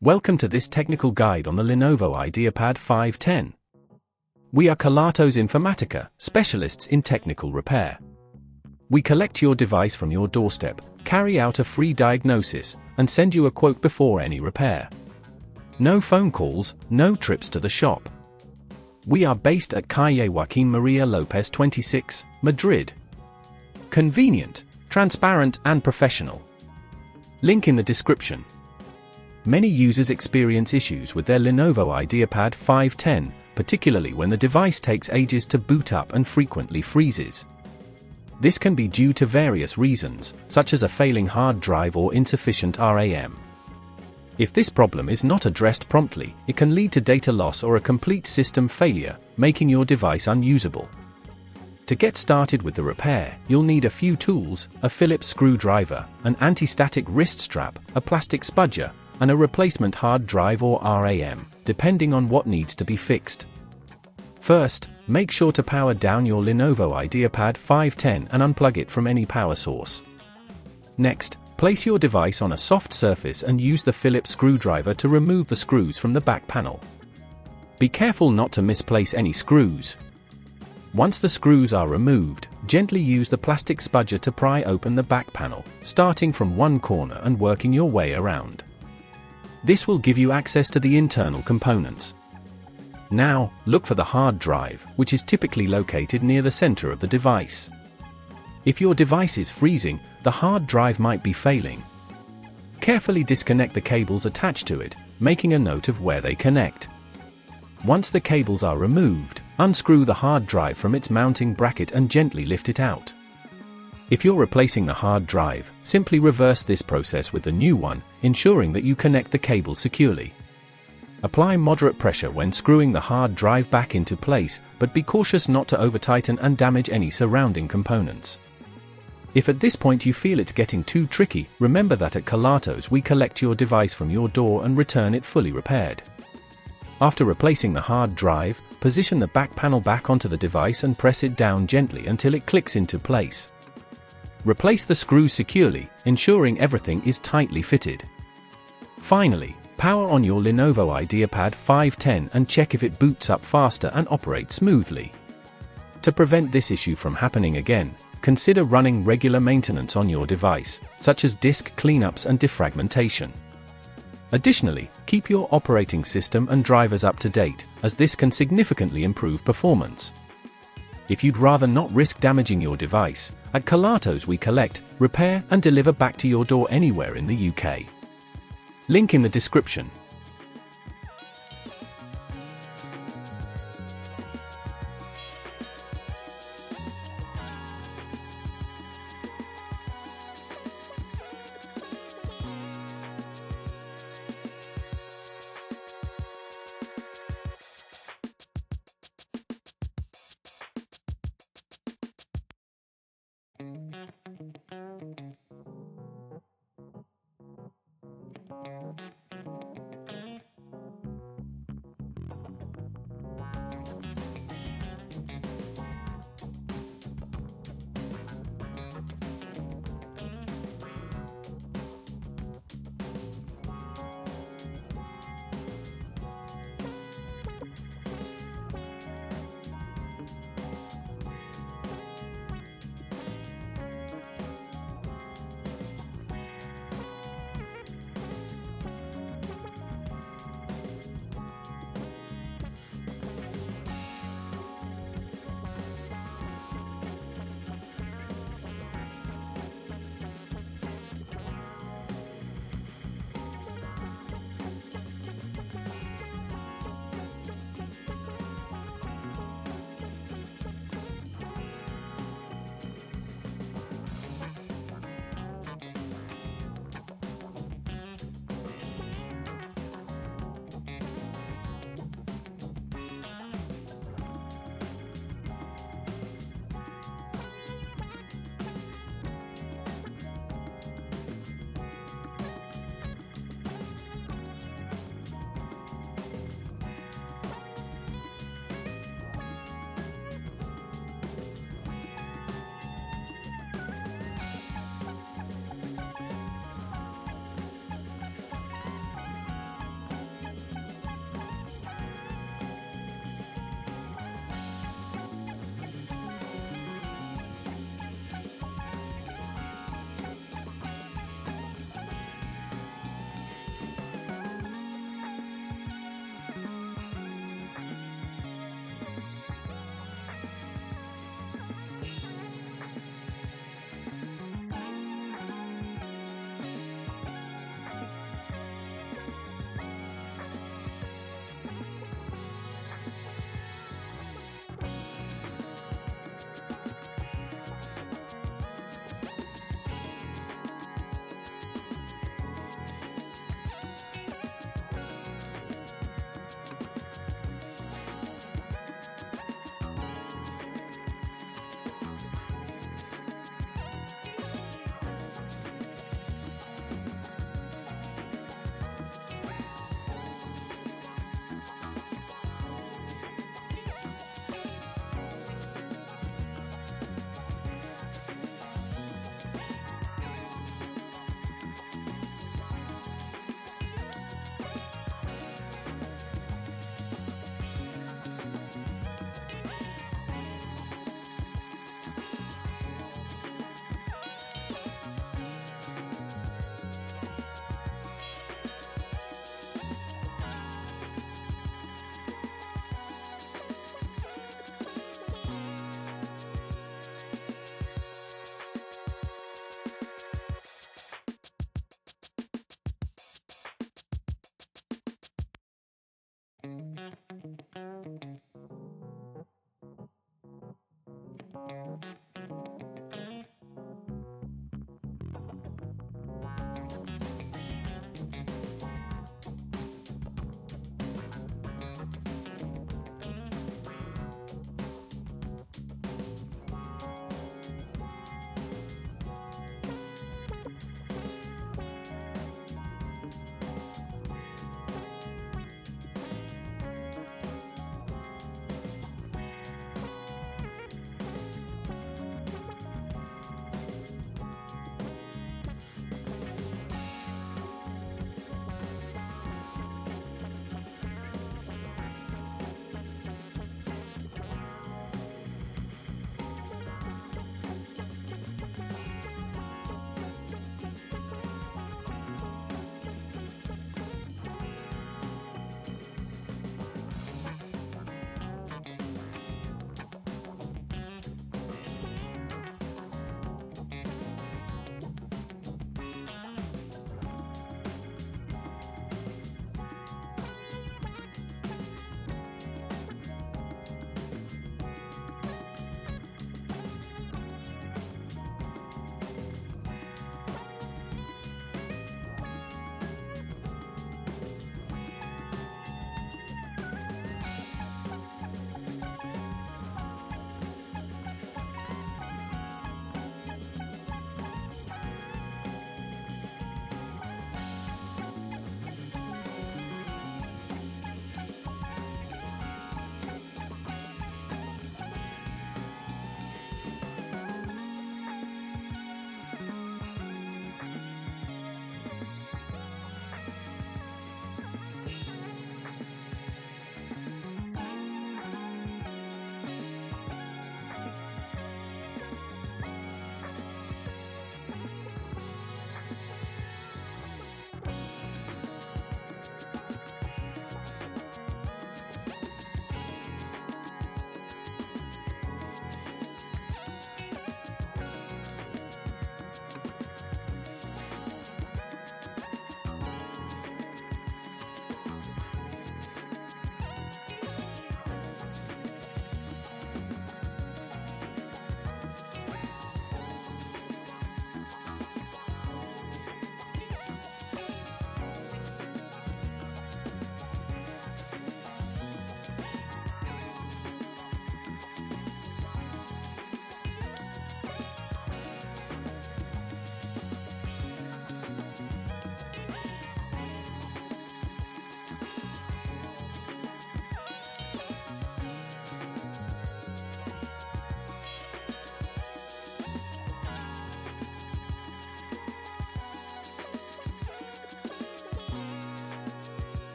Welcome to this technical guide on the Lenovo Ideapad 510. We are Kelatos Informatica, specialists in technical repair. We collect your device from your doorstep, carry out a free diagnosis, and send you a quote before any repair. No phone calls, no trips to the shop. We are based at Calle Joaquín María López 26, Madrid. Convenient, transparent and professional. Link in the description. Many users experience issues with their Lenovo Ideapad 510, particularly when the device takes ages to boot up and frequently freezes. This can be due to various reasons, such as a failing hard drive or insufficient RAM. If this problem is not addressed promptly, it can lead to data loss or a complete system failure, making your device unusable. To get started with the repair, you'll need a few tools: a Phillips screwdriver, an anti-static wrist strap, a plastic spudger, and a replacement hard drive or RAM, depending on what needs to be fixed. First, make sure to power down your Lenovo Ideapad 510 and unplug it from any power source. Next, place your device on a soft surface and use the Phillips screwdriver to remove the screws from the back panel. Be careful not to misplace any screws. Once the screws are removed, gently use the plastic spudger to pry open the back panel, starting from one corner and working your way around. This will give you access to the internal components. Now, look for the hard drive, which is typically located near the center of the device. If your device is freezing, the hard drive might be failing. Carefully disconnect the cables attached to it, making a note of where they connect. Once the cables are removed, unscrew the hard drive from its mounting bracket and gently lift it out. If you're replacing the hard drive, simply reverse this process with the new one, ensuring that you connect the cable securely. Apply moderate pressure when screwing the hard drive back into place, but be cautious not to over-tighten and damage any surrounding components. If at this point you feel it's getting too tricky, remember that at Kelatos we collect your device from your door and return it fully repaired. After replacing the hard drive, position the back panel back onto the device and press it down gently until it clicks into place. Replace the screws securely, ensuring everything is tightly fitted. Finally, power on your Lenovo Ideapad 510 and check if it boots up faster and operates smoothly. To prevent this issue from happening again, consider running regular maintenance on your device, such as disk cleanups and defragmentation. Additionally, keep your operating system and drivers up to date, as this can significantly improve performance. If you'd rather not risk damaging your device, at Kelatos we collect, repair and deliver back to your door anywhere in the UK. Link in the description.